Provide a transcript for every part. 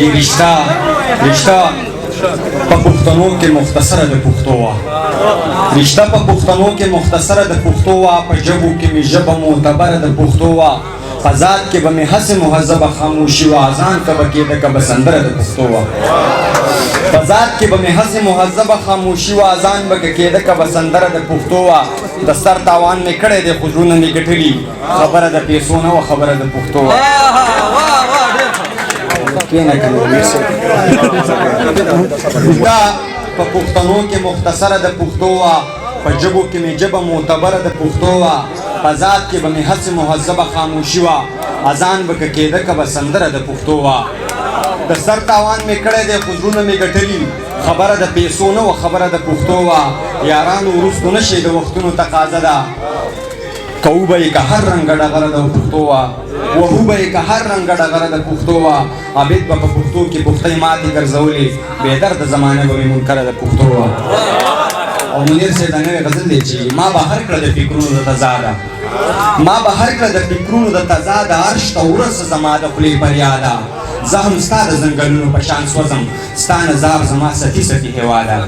چې رشته په پښتنو کې مختصره د پښتو وه رشته په پښتنو کې مختصره د پښتو وه په ژبو کې مې ژبه معتبره د پښتو وه په ذات کې به مې هسې مهذبه خاموشي وه اذان که به کېده که به سندره د پښتو وه په ذات کې به مې هسې مهذبه خاموشي وه اذان به که کېده که به سندره د پښتو وه د سر تاوان مې کړی دی خو زړونه مې ګټلي خبره د پیسو نه وه خبره د پښتو وه دا په پښتنو کې مختصره د پښتو وه په ژبو کې مې ژبه معتبره د پښتو وه په ذات کې به مې هسې مهذبه خاموشي وه اذان به که کېده که به سندره د پښتو وه د سر تاوان مې کړی دی خو زړونه مې ګټلي خبره د پیسو نه وه خبره د پښتو وه یارانو وروستو نه شئ د وختونو تقاضه ده کوو به یې که هر رنګه ډغره د پښتو وه وهو به یې که هر رنګه ډغره د پښتو وه عابد به په پښتو کې پختۍ ماتې ګرځولې بېدرده زمانه به مې منکره د پښتو وه او منیر صاحب دا نوی غزل دی چې ما به هر کړه د فکرونو د تضاده ما به هر کړه د فکرونو د تضاده عرش ته ورسه زما د خولې فریاده زه هم ستا د ځنګلونو په شان سوځم ستا نظار زما ستی ستی هېواده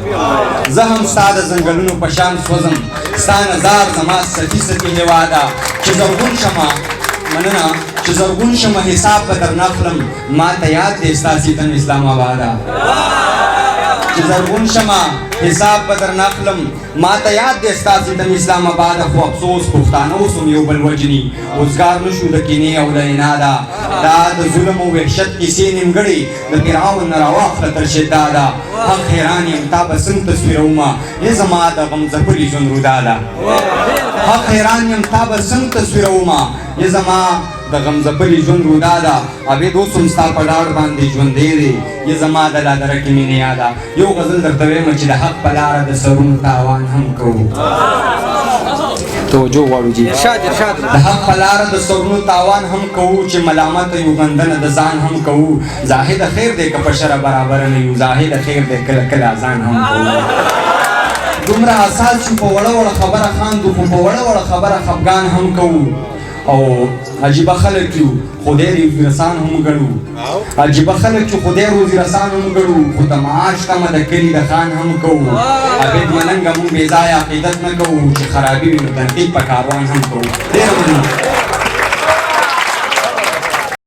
زه هم ستا د ځنګلونو په شان سوځم ستا نظار زما ستی ستی هېواده چې زرغون شمه مننه چې زرغون شمه حساب به در نخلم ما ته یاد دی ستا سیتم اسلام آباده چې زرغون شمه حساب به در نخلم ما ته یاد دی ستا سیتم اسلام آباده خو افسوس پښتانه اوس هم یو بل وجني روزګار نه شو د کینې او د عناده دا د ظلم او وحشت کیسې نیمګړې د فرعون نه راواخله تر شداده حق حیران یم تا به څنګه تصویرومه ای زما د غم ځپلي ژوند روداده حق حیران یم تا به څنګه تصویرومه ای زما د غم ځپلي ژوند روداده عبید اوس هم ستا په ډاډ باندې ژوندی دی ای زما د لادره کې مینې یاده یو غزل درته وایم چې د حق په لاره د سرونو تاوان هم کوو توجه غواړو جی د حق په لاره د سرونو تاوان هم کوو چې ملامت یو غندنه د ځان هم کوو زاهد خیر دی که په شره برابره نه یو زاهد خیر دی کله کله اذان هم کوو دومره حساس شو په وړه وړه خبره خاندو خو په وړه وړه خبره خفګان هم کوو او عجیبه خلک یو خدای روزي رسان هم ګڼو عجیبه خلک چې خدای روزي رسان هم ګڼو خو د معاش تمه د کلي د خان هم کوو عبید مننګه مونږ بې ځایه عقیدت نه کوو چې خرابي وي نو تنقید په کاروان هم کوو ډېره مننه